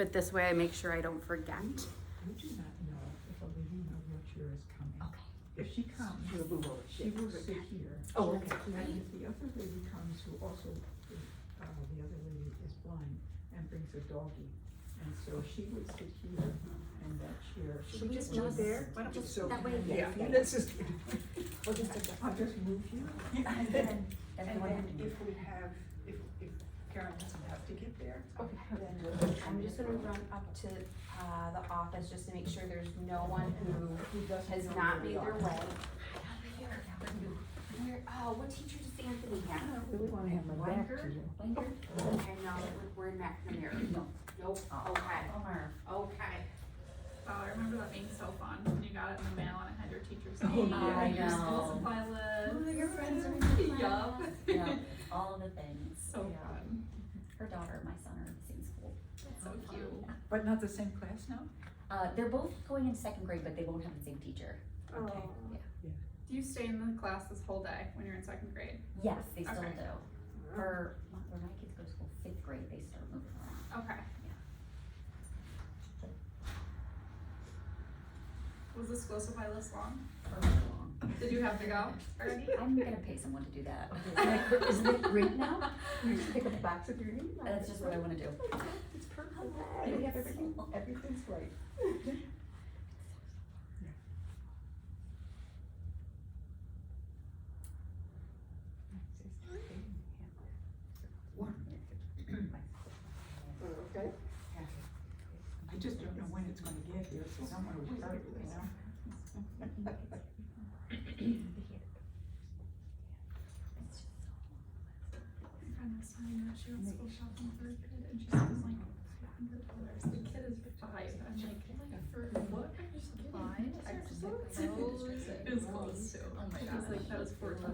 but this way I make sure I don't forget. We do not know if a lady in a wheelchair is coming. Okay. If she comes, she will sit here. Oh, okay. And if the other lady comes, who also, the other lady is blind and brings a doggy, and so she would sit here in that chair. Should we just move there? Why don't we Just so? that way, Yeah, yeah. let's just. We'll just take that. I'll just move you. And then And everyone then have to. if we have, if Karen doesn't have to get there, Okay. then we'll. I'm just gonna run up to, the office just to make sure there's no one who has not made their way. Where, what teacher does Anthony I have? don't really wanna have my back to you. Okay, no, we're in McNamara. No. Nope, okay, okay. Oh, I remember that being so fun when you got it in the mail and it had your teacher's Oh, name, yeah. and your I school know. supply list. Oh, your friends are in the Yup. Yeah, all of the things. So Yeah. fun. Her daughter and my son are in the same school. That's so cute. But not the same class now? They're both going in second grade, but they won't have the same teacher. Okay. Do you stay in the class this whole day when you're in second grade? Yes, they still Okay. do. For, when my kids go to school, fifth grade, they start moving around. Okay. Was the school supply list long? For so long. Did you have to go already? I'm gonna pay someone to do that. Isn't it great now? You just pick up a box of your name. That's just what I wanna do. It's perfect. Yes. Everything's right. Okay. I just don't know when it's gonna get here, so someone will start it, you know? My friend was telling me that she wants to go shopping for her kid and she spends like $400. The kid is 5. I'm like for what? Supplies? Exercise? It was close too. Oh my god. It was like that was $14. I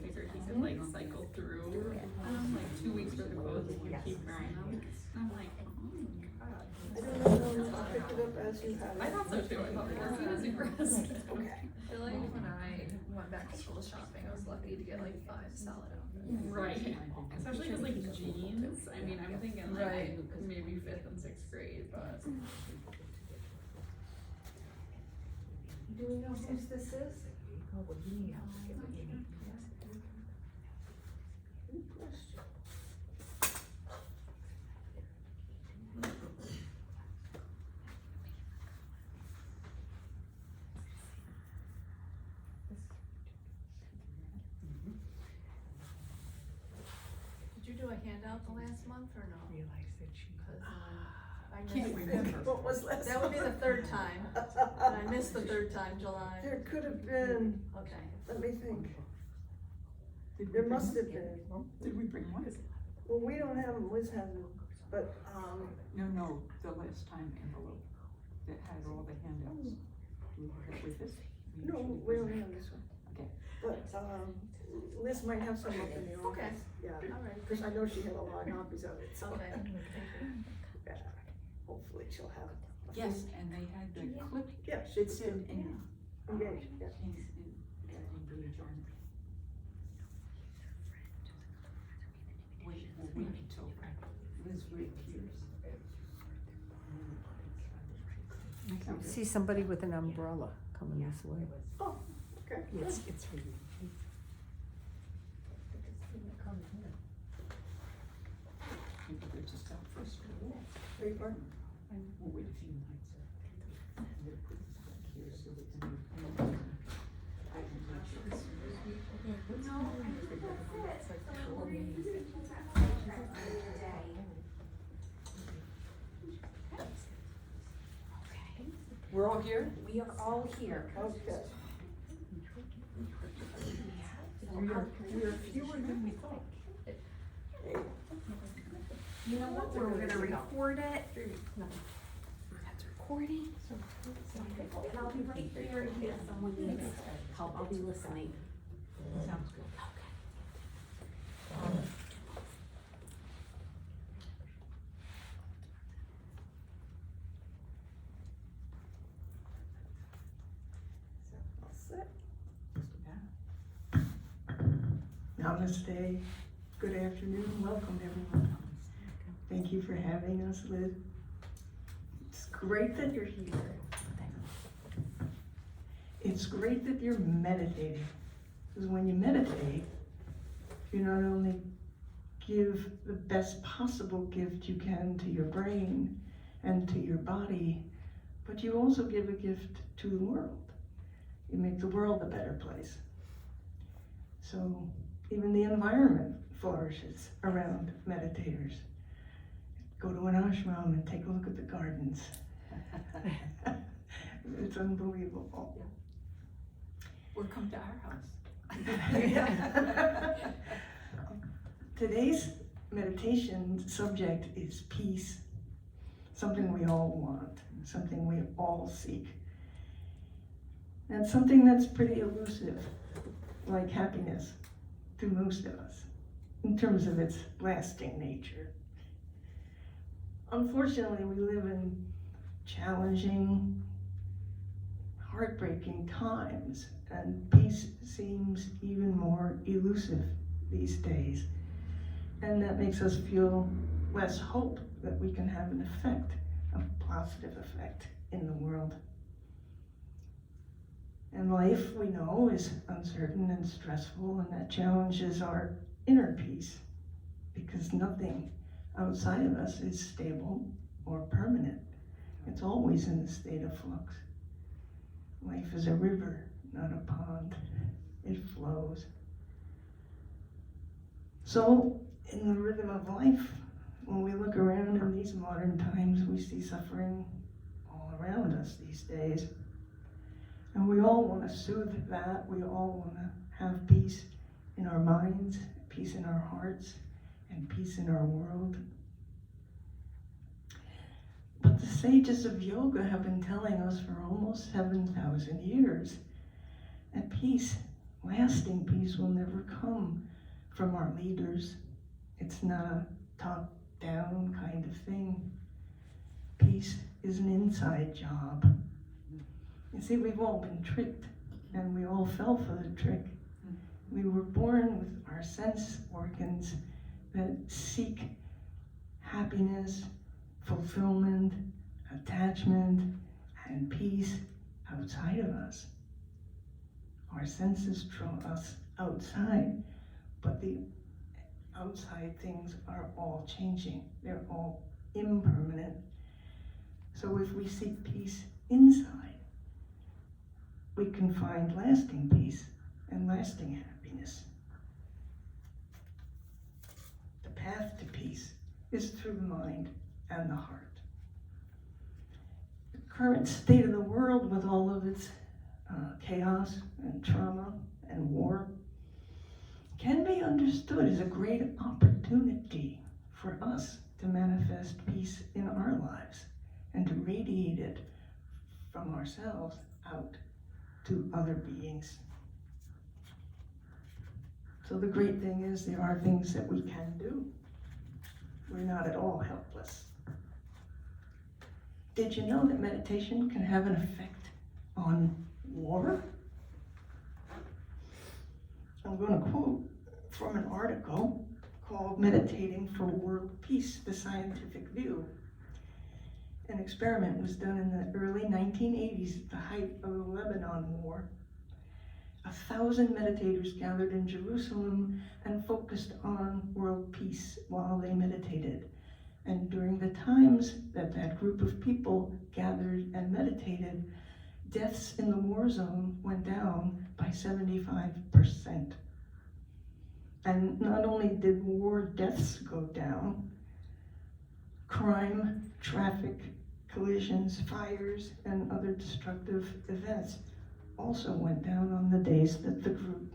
figured he could like cycle through. Like 2 weeks worth of clothes and he would keep wearing them. And I'm like, oh my god. I don't know, I picked it up as you had it. I thought so too. I thought 14 was impressive. Okay. I feel like when I went back to school shopping, I was lucky to get like 5 solid outfits. Right. Especially because like jeans. I mean, I'm thinking like Right. maybe 5th and 6th grade, but. Do we know whose this is? Oh, well, you need help. Good question. Did you do a handout the last month or no? Realize that she. 'Cause, I Can't missed, remember. What was last? that would be the third time, and I missed the third time, July. There could have been, Okay. let me think, Did we there bring must one? have been. Did we bring one? Well, we don't have them, Liz hasn't, but, No, the last time envelope that had all the handouts. Do we have it with us? no, we don't have this one. Okay. But, Liz might have some up in the office. Okay. Yeah, All right. cause I know she had a lot of copies of it, so. Okay. Yeah, hopefully she'll have it. Yes, and they had the clip, Yeah, it she'd said in, engaged, yeah. engage on it. We'll wait until Liz reappears. See somebody with an umbrella coming this way. Oh, okay. It's really. Maybe they're just out for a stroll. Beg your pardon? We'll wait a few nights. We'll put this back here so we can move. I can make sure it's- We're all here? We are all here. Okay. We are fewer than we thought. You know what, we're gonna record it. That's recording. I'll be right there in case someone needs help, I'll be listening. Sounds good. All set. Yeah. Namaste. Good afternoon. Welcome, everyone. Thank you for having us, Liz. It's great that you're here. It's great that you're meditating. Because when you meditate, you not only give the best possible gift you can to your brain and to your body, but you also give a gift to the world. You make the world a better place. So even the environment flourishes around meditators. Go to an ashram and take a look at the gardens. It's unbelievable. Or come to our house. Today's meditation subject is peace, something we all want, something we all seek. And something that's pretty elusive, like happiness, to most of us, in terms of its lasting nature. Unfortunately, we live in challenging, heartbreaking times, and peace seems even more elusive these days. And that makes us feel less hope that we can have an effect, a positive effect in the world. And life, we know, is uncertain and stressful, and that challenges our inner peace, because nothing outside of us is stable or permanent. It's always in a state of flux. Life is a river, not a pond. It flows. So, in the rhythm of life, when we look around in these modern times, we see suffering all around us these days. And we all want to soothe that. We all want to have peace in our minds, peace in our hearts, and peace in our world. But the sages of yoga have been telling us for almost 7,000 years that peace, lasting peace, will never come from our leaders. It's not a top-down kind of thing. Peace is an inside job. You see, we've all been tricked, and we all fell for the trick. We were born with our sense organs that seek happiness, fulfillment, attachment, and peace outside of us. Our senses draw us outside, but the outside things are all changing. They're all impermanent. So if we seek peace inside, we can find lasting peace and lasting happiness. The path to peace is through the mind and the heart. The current state of the world, with all of its chaos and trauma and war, can be understood as a great opportunity for us to manifest peace in our lives and to radiate it from ourselves out to other beings. So the great thing is there are things that we can do. We're not at all helpless. Did you know that meditation can have an effect on war? I'm going to quote from an article called Meditating for World Peace, the Scientific View. An experiment was done in the early 1980s at the height of the Lebanon War. 1,000 meditators gathered in Jerusalem and focused on world peace while they meditated. And during the times that that group of people gathered and meditated, deaths in the war zone went down by 75%. And not only did war deaths go down, crime, traffic, collisions, fires, and other destructive events also went down on the days that the group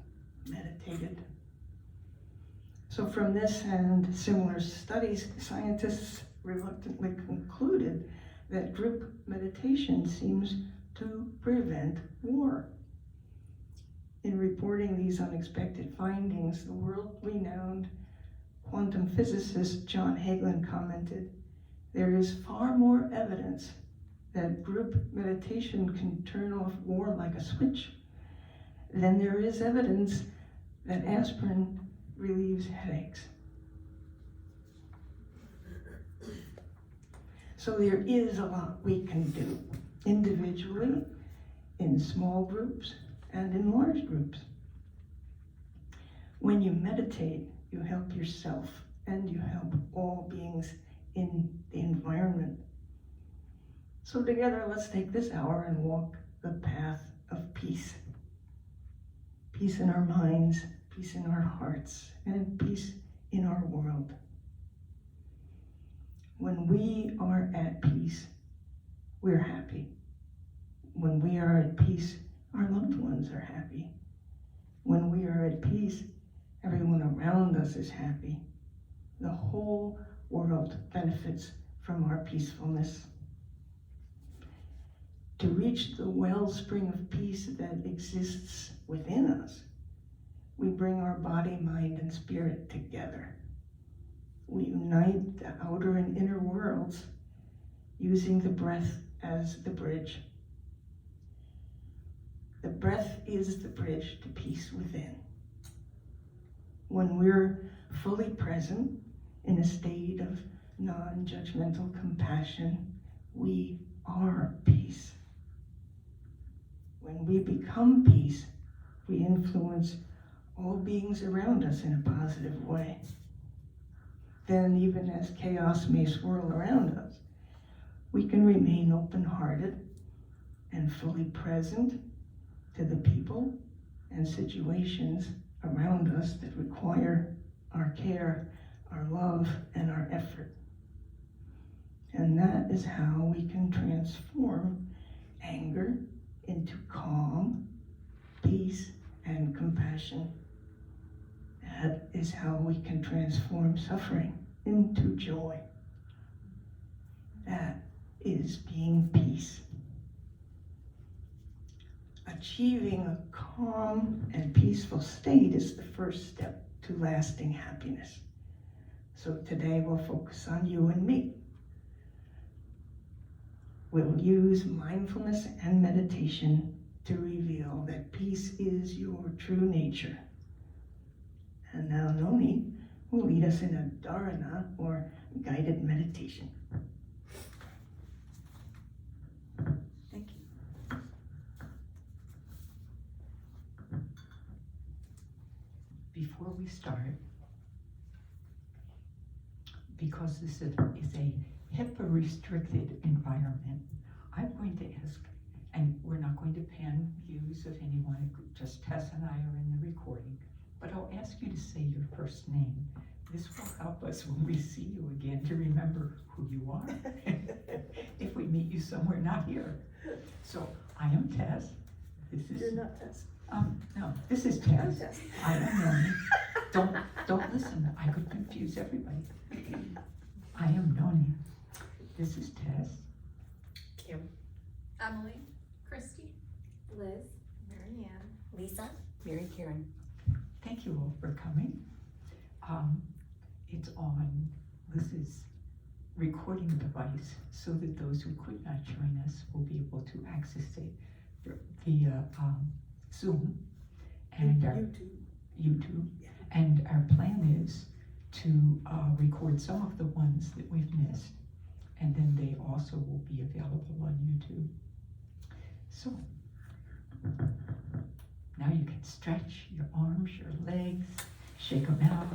meditated. So from this and similar studies, scientists reluctantly concluded that group meditation seems to prevent war. In reporting these unexpected findings, the world-renowned quantum physicist John Hagelin commented, "There is far more evidence that group meditation can turn off war like a switch than there is evidence that aspirin relieves headaches." So there is a lot we can do, individually, in small groups, and in large groups. When you meditate, you help yourself and you help all beings in the environment. So together, let's take this hour and walk the path of peace. Peace in our minds, peace in our hearts, and peace in our world. When we are at peace, we're happy. When we are at peace, our loved ones are happy. When we are at peace, everyone around us is happy. The whole world benefits from our peacefulness. To reach the wellspring of peace that exists within us, we bring our body, mind, and spirit together. We unite the outer and inner worlds using the breath as the bridge. The breath is the bridge to peace within. When we're fully present in a state of non-judgmental compassion, we are peace. When we become peace, we influence all beings around us in a positive way. Then, even as chaos may swirl around us, we can remain open-hearted and fully present to the people and situations around us that require our care, our love, and our effort. And that is how we can transform anger into calm, peace, and compassion. That is how we can transform suffering into joy. That is being peace. Achieving a calm and peaceful state is the first step to lasting happiness. So today we'll focus on you and me. We'll use mindfulness and meditation to reveal that peace is your true nature. And now Noni will lead us in a dharana, or guided meditation. Thank you. Before we start, because this is a HIPAA-restricted environment, I'm going to ask, and we're not going to pan views of anyone, just Tess and I are in the recording, but I'll ask you to say your first name. This will help us when we see you again to remember who you are if we meet you somewhere not here. So, I am Tess. This is... You're not Tess. No, this is Tess. I am Noni. Don't listen, I could confuse everybody. I am Noni. This is Tess. Kim. Emily, Christy, Liz, Marianne, Lisa? Mary Karen. Thank you all for coming. It's on Liz's recording device so that those who could not join us will be able to access it via Zoom and YouTube. Yeah. And our plan is to record some of the ones that we've missed, and then they also will be available on YouTube. So, now you can stretch your arms, your legs, shake them out,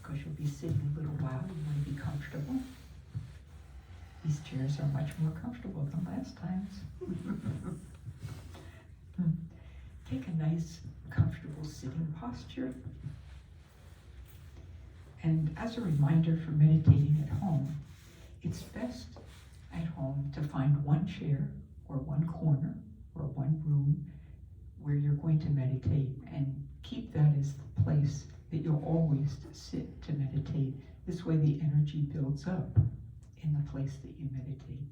because you'll be sitting a little while. You want to be comfortable. These chairs are much more comfortable than last time's. Take a nice, comfortable sitting posture. And as a reminder for meditating at home, it's best at home to find one chair or one corner or one room where you're going to meditate, and keep that as the place that you'll always sit to meditate. This way the energy builds up in the place that you meditate.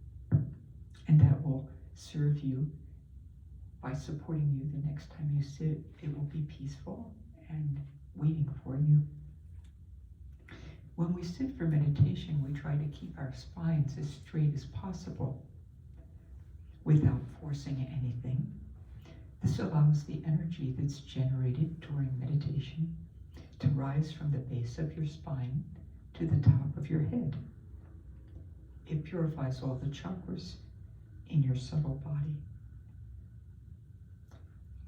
And that will serve you by supporting you the next time you sit. It will be peaceful and waiting for you. When we sit for meditation, we try to keep our spines as straight as possible without forcing anything. This allows the energy that's generated during meditation to rise from the base of your spine to the top of your head. It purifies all the chakras in your subtle body.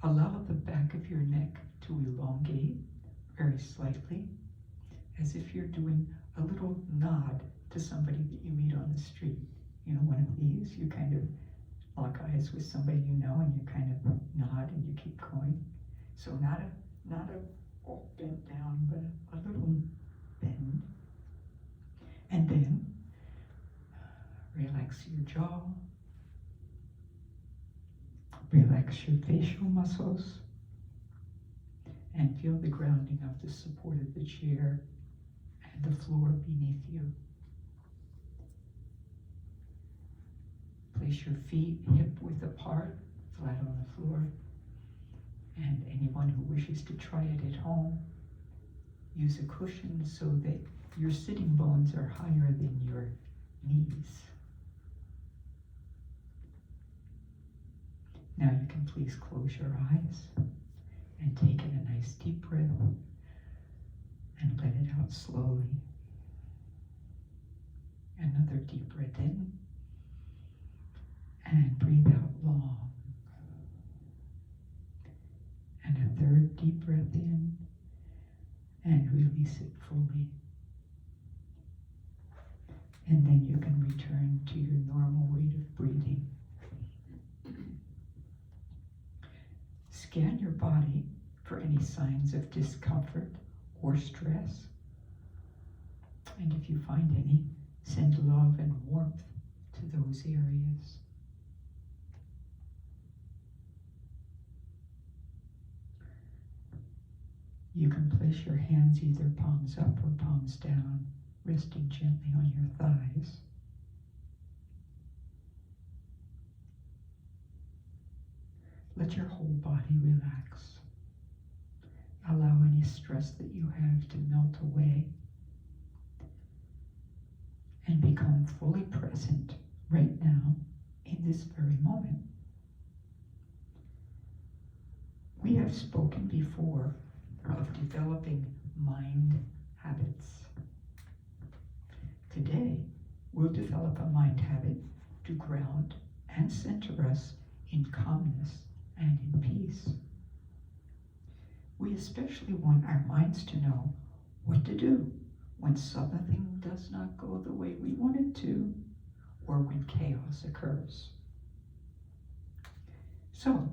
Allow the back of your neck to elongate very slightly, as if you're doing a little nod to somebody that you meet on the street. You know, one of these, you kind of lock eyes with somebody you know and you kind of nod and you keep going. So not a all bent down, but a little bend. And then relax your jaw. Relax your facial muscles. And feel the grounding of the support of the chair and the floor beneath you. Place your feet hip-width apart, flat on the floor. And anyone who wishes to try it at home, use a cushion so that your sitting bones are higher than your knees. Now you can please close your eyes and take in a nice deep breath and let it out slowly. Another deep breath in and breathe out long. And a third deep breath in and release it fully. And then you can return to your normal rate of breathing. Scan your body for any signs of discomfort or stress. And if you find any, send love and warmth to those areas. You can place your hands either palms up or palms down, resting gently on your thighs. Let your whole body relax. Allow any stress that you have to melt away. And become fully present right now in this very moment. We have spoken before of developing mind habits. Today, we'll develop a mind habit to ground and center us in calmness and in peace. We especially want our minds to know what to do when something does not go the way we want it to, or when chaos occurs. So,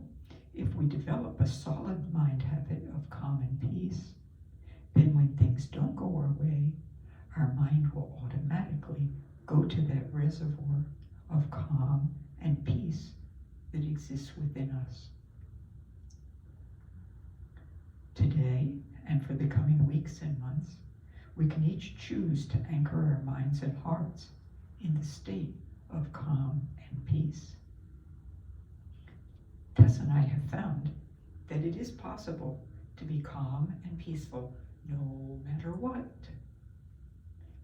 if we develop a solid mind habit of calm and peace, then when things don't go our way, our mind will automatically go to that reservoir of calm and peace that exists within us. Today, and for the coming weeks and months, we can each choose to anchor our minds and hearts in the state of calm and peace. Tess and I have found that it is possible to be calm and peaceful no matter what.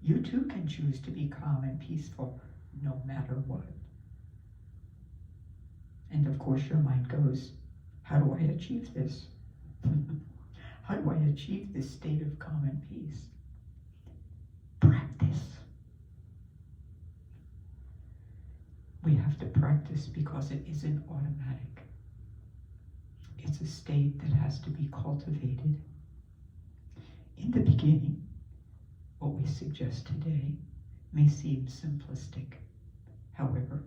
You too can choose to be calm and peaceful no matter what. And of course your mind goes, how do I achieve this? How do I achieve this state of calm and peace? Practice. We have to practice because it isn't automatic. It's a state that has to be cultivated. In the beginning, what we suggest today may seem simplistic. However,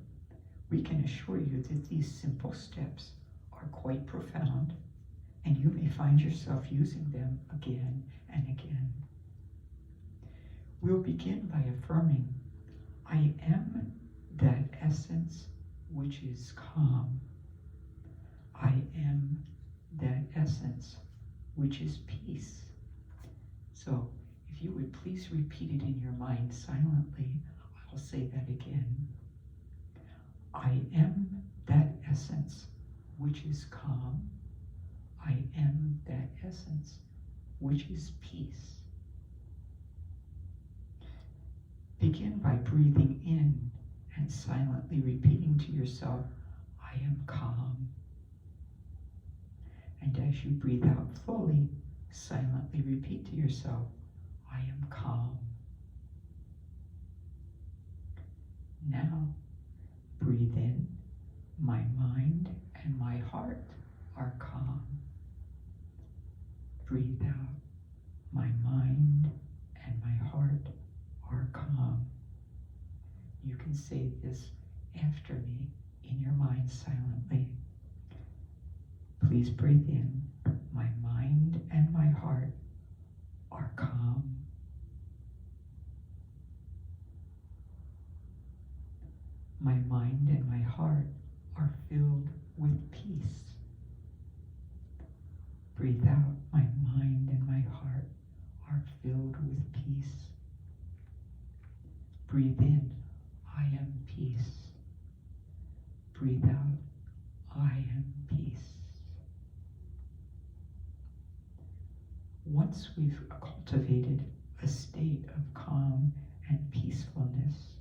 we can assure you that these simple steps are quite profound, and you may find yourself using them again and again. We'll begin by affirming, I am that essence which is calm. I am that essence which is peace. So, if you would please repeat it in your mind silently, I'll say that again. I am that essence which is calm. I am that essence which is peace. Begin by breathing in and silently repeating to yourself, I am calm. And as you breathe out fully, silently repeat to yourself, I am calm. Breathe in, my mind and my heart are calm. Breathe out, my mind and my heart are calm. You can say this after me in your mind silently. Please breathe in, my mind and my heart are calm. My mind and my heart are filled with peace. Breathe out, my mind and my heart are filled with peace. Breathe in, I am peace. Breathe out, I am peace. Once we've cultivated a state of calm and peacefulness,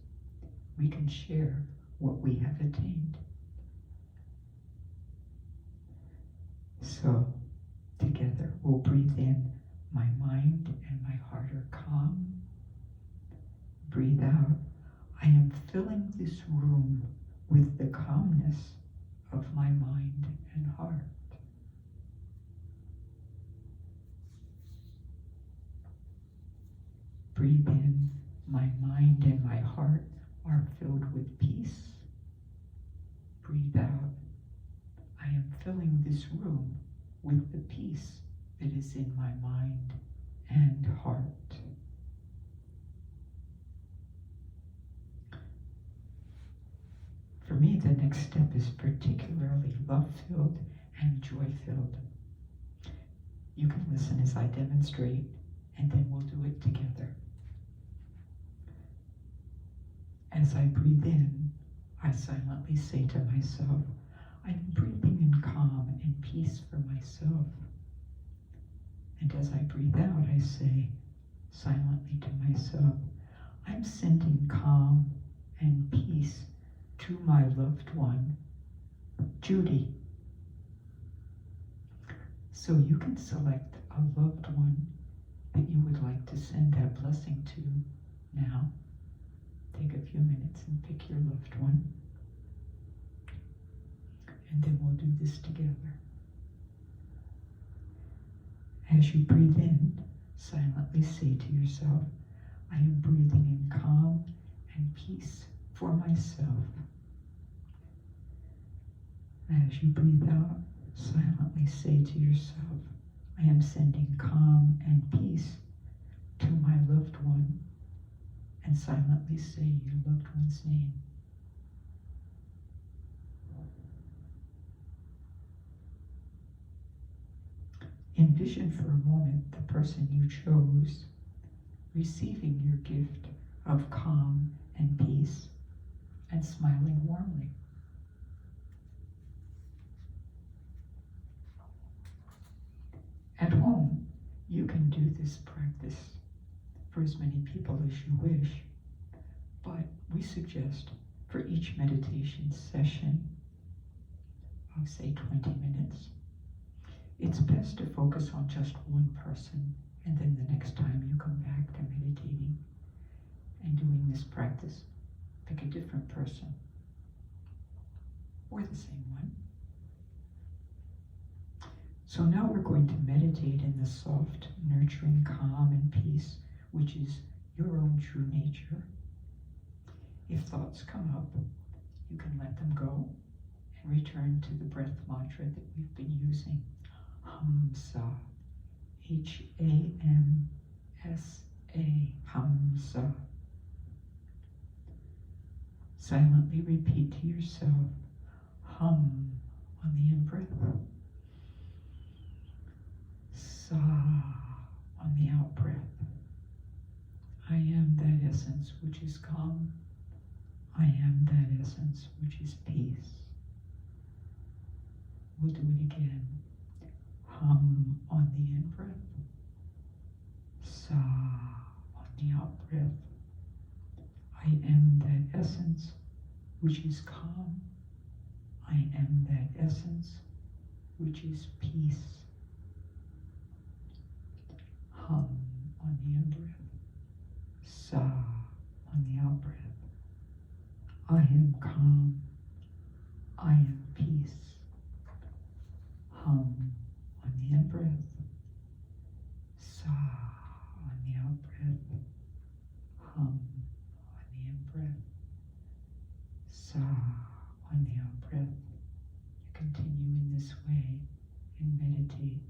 we can share what we have attained. So, together we'll breathe in, my mind and my heart are calm. Breathe out, I am filling this room with the calmness of my mind and heart. Breathe in, my mind and my heart are filled with peace. Breathe out, I am filling this room with the peace that is in my mind and heart. For me, the next step is particularly love-filled and joy-filled. You can listen as I demonstrate, and then we'll do it together. As I breathe in, I silently say to myself, I'm breathing in calm and peace for myself. And as I breathe out, I say silently to myself, I'm sending calm and peace to my loved one, Judy. So you can select a loved one that you would like to send that blessing to now. Take a few minutes and pick your loved one. And then we'll do this together. As you breathe in, silently say to yourself, I am breathing in calm and peace for myself. As you breathe out, silently say to yourself, I am sending calm and peace to my loved one. And silently say your loved one's name. Envision for a moment the person you chose receiving your gift of calm and peace and smiling warmly. At home, you can do this practice for as many people as you wish, but we suggest for each meditation session of say 20 minutes, it's best to focus on just one person, and then the next time you come back to meditating and doing this practice, pick a different person or the same one. So now we're going to meditate in the soft, nurturing calm and peace, which is your own true nature. If thoughts come up, you can let them go and return to the breath mantra that we've been using. Hamsa. H-A-M-S-A. Hamsa. Silently repeat to yourself, hum on the in-breath. Sa on the out-breath. I am that essence which is calm. I am that essence which is peace. We'll do it again. Hum on the in-breath. Sa on the out-breath. I am that essence which is calm. I am that essence which is peace. Hum on the in-breath. Sa on the out-breath. I am calm. I am peace. Hum on the in-breath. Sa on the out-breath. Hum on the in-breath. Sa on the out-breath. You continue in this way and meditate.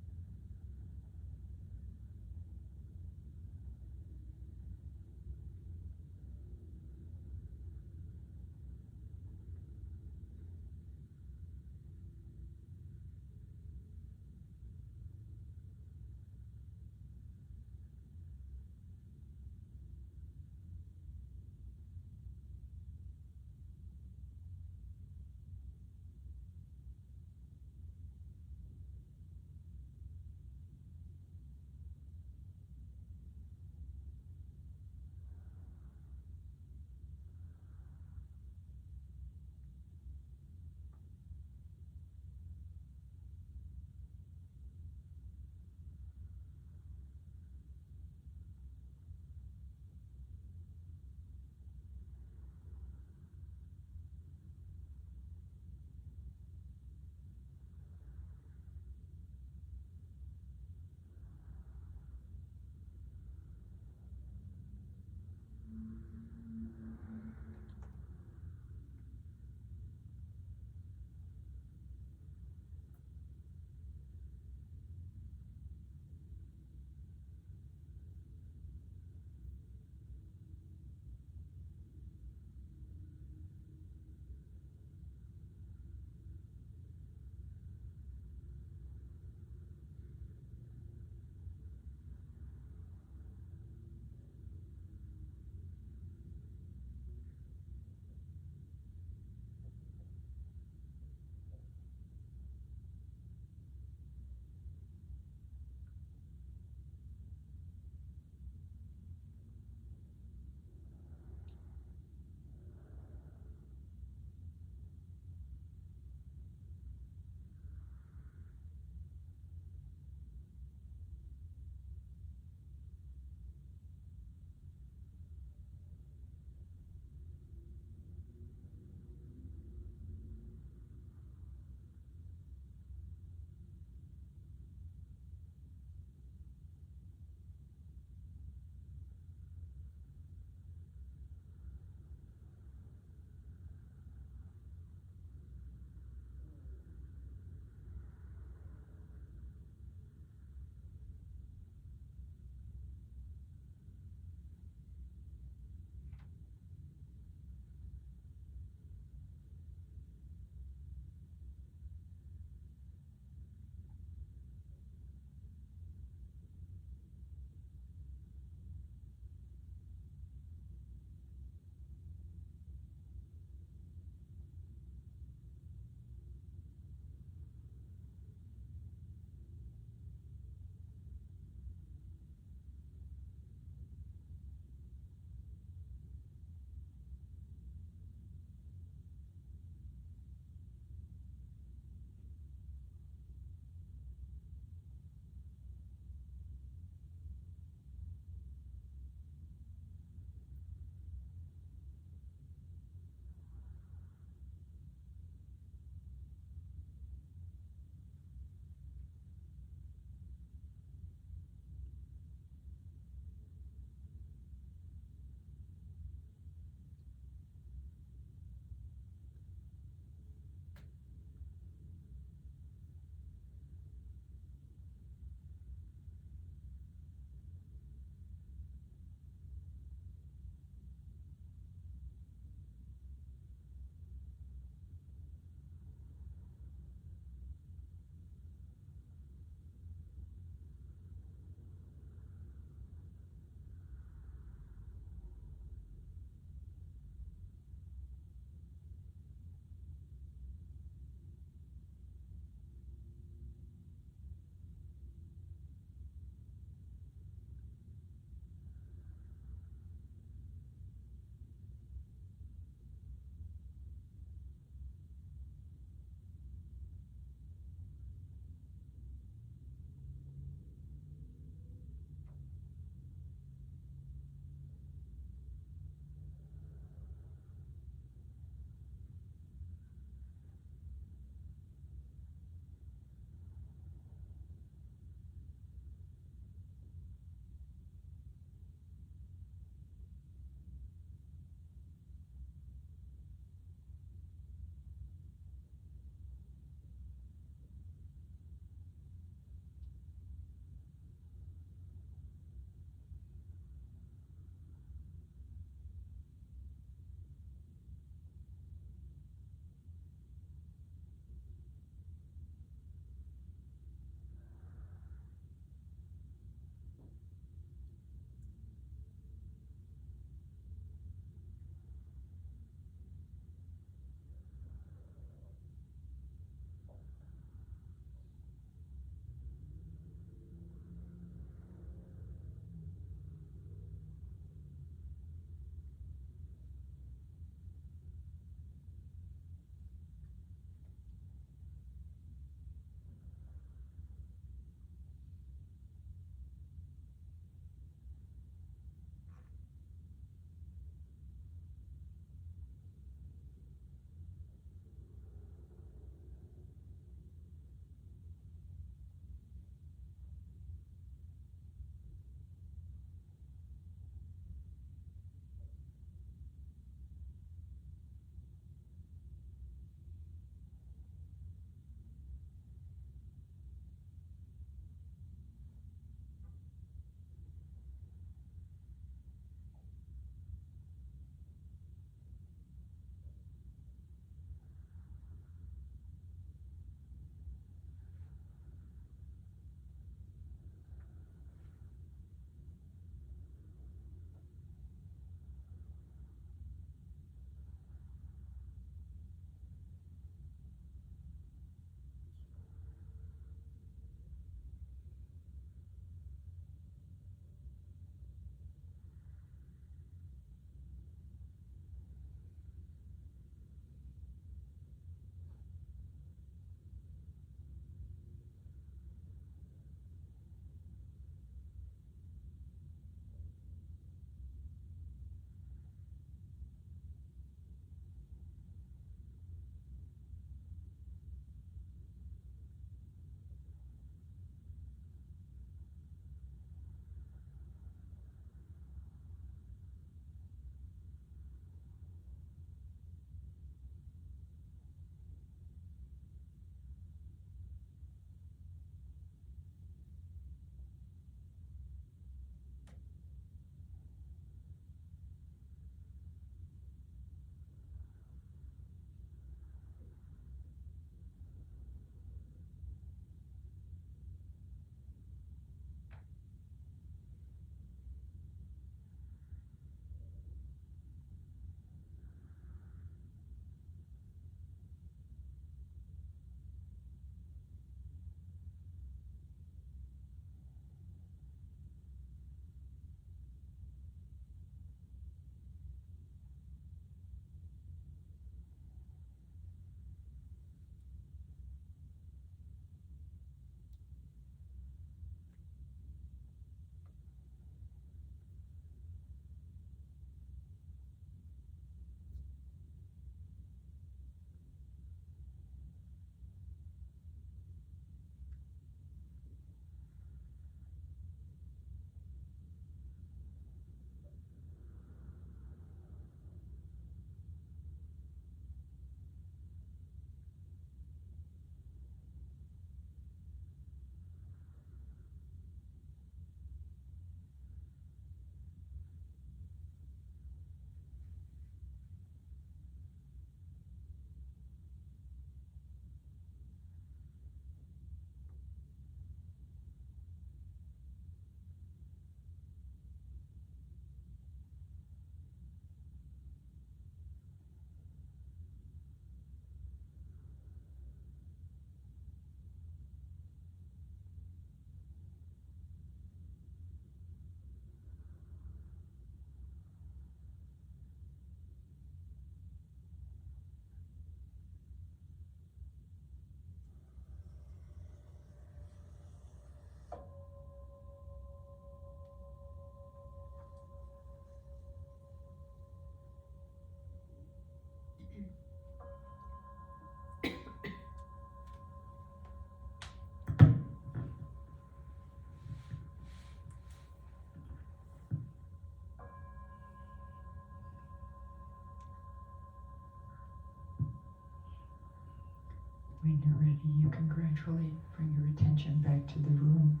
ready, you can gradually bring your attention back to the room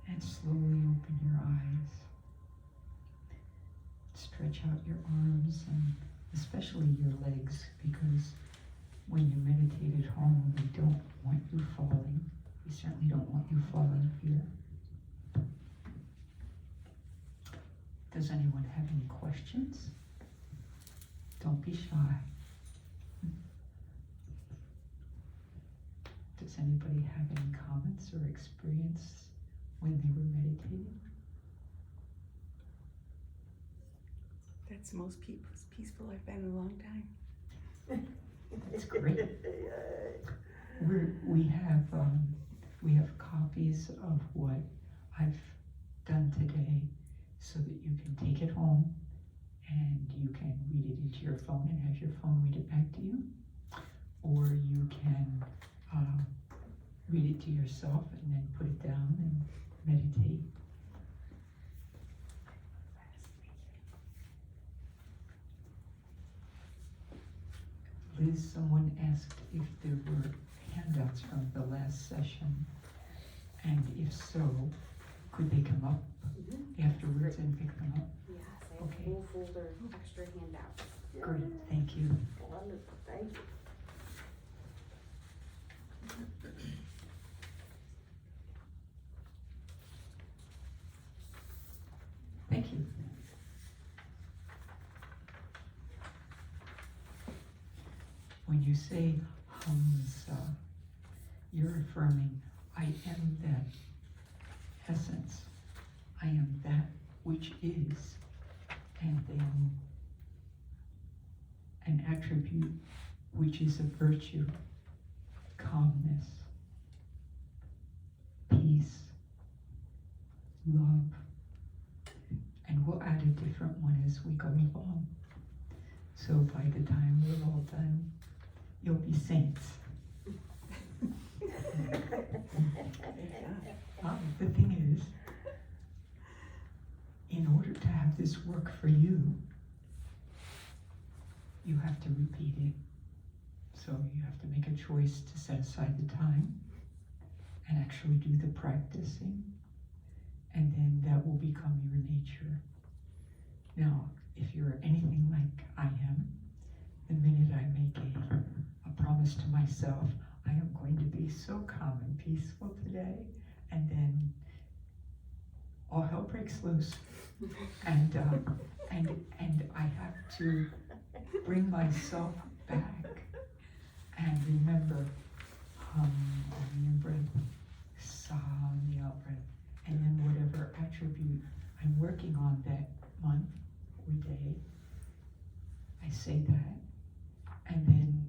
and slowly open your eyes. Stretch out your arms and especially your legs, because when you meditate at home, we don't want you falling. We certainly don't want you falling here. Does anyone have any questions? Don't be shy. Does anybody have any comments or experience when they were meditating? That's the most peaceful I've been in a long time. That's great. We have copies of what I've done today so that you can take it home and you can read it into your phone and have your phone read it back to you, or you can read it to yourself and then put it down and meditate. Liz, someone asked if there were handouts from the last session, and if so, could they come up afterwards and pick them up? Yes, I have Okay. a whole folder of extra handouts. Great, thank you. Wonderful, thank you. Thank you. When you say Hamsa, you're affirming, I am that essence. I am that which is, and then an attribute which is a virtue, calmness, peace, love. And we'll add a different one as we go along. So by the time we're all done, you'll be saints. The thing is, in order to have this work for you, you have to repeat it. So you have to make a choice to set aside the time and actually do the practicing, and then that will become your nature. Now, if you're anything like I am, the minute I make a promise to myself, I am going to be so calm and peaceful today, and then all hell breaks loose, and I have to bring myself back and remember hum on the in-breath, sa on the out-breath, and then whatever attribute I'm working on that month or day, I say that, and then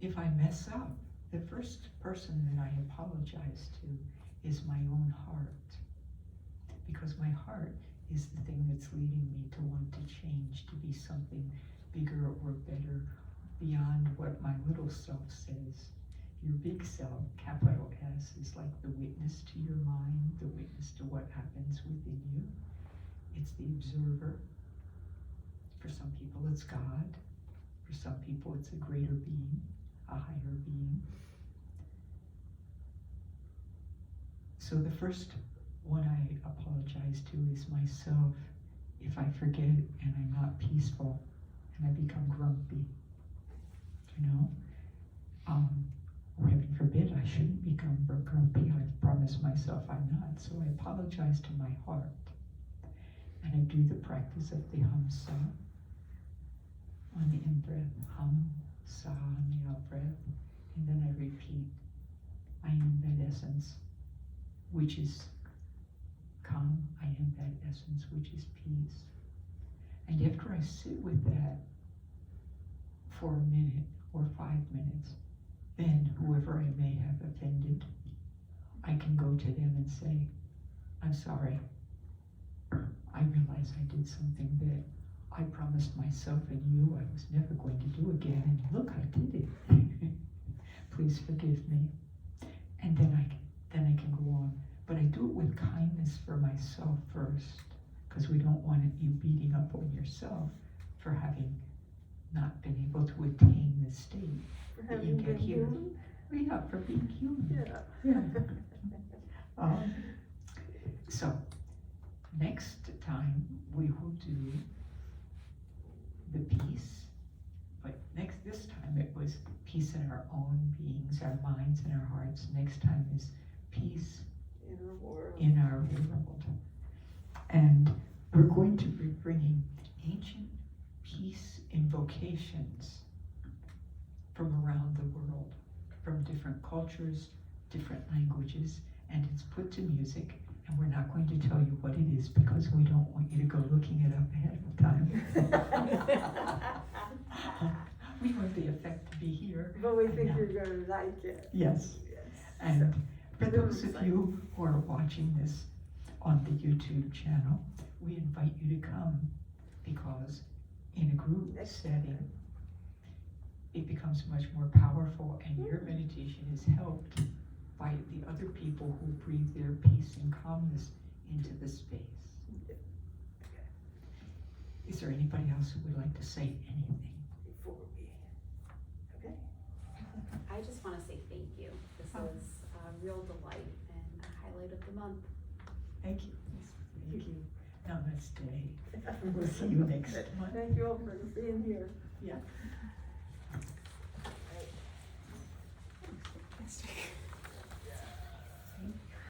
if I mess up, the first person that I apologize to is my own heart, because my heart is the thing that's leading me to want to change, to be something bigger or better beyond what my little self says. Your big self, capital S, is like the witness to your mind, the witness to what happens within you. It's the observer. For some people it's God. For some people it's a greater being, a higher being. So the first one I apologize to is myself if I forget and I'm not peaceful and I become grumpy, you know? Or heaven forbid, I shouldn't become grumpy. I've promised myself I'm not, so I apologize to my heart. And I do the practice of the hum sa on the in-breath, hum sa on the out-breath, and then I repeat, I am that essence, which is calm. I am that essence, which is peace. And after I sit with that for a minute or 5 minutes, then whoever I may have offended, I can go to them and say, I'm sorry. I realize I did something that I promised myself and you I was never going to do again, and look, I did it. Please forgive me. And then I can go on. But I do it with kindness for myself first, because we don't want you beating up on yourself for having not been able to attain the state that you get here. Yeah, for being human. Yeah. Yeah. So, next time we will do the peace, but this time it was peace in our own beings, our minds and our hearts. Next time is peace In our world. in our world. And we're going to be bringing ancient peace invocations from around the world, from different cultures, different languages, and it's put to music. And we're not going to tell you what it is because we don't want you to go looking it up ahead of time. We want the effect to be here. But we and think now. you're gonna like it. Yes. Yes. And for So those of you who are watching this on the YouTube channel, we invite you to come because in a group setting, it becomes much more powerful and your meditation is helped by the other people who breathe their peace and calmness into the space. Is there anybody else who would like to say anything? Before we, okay? I just wanna say thank you. This was a real delight and a highlight of the month. Thank you. Thank you. Namaste. We'll see you next month. Thank you all for being here. Yeah.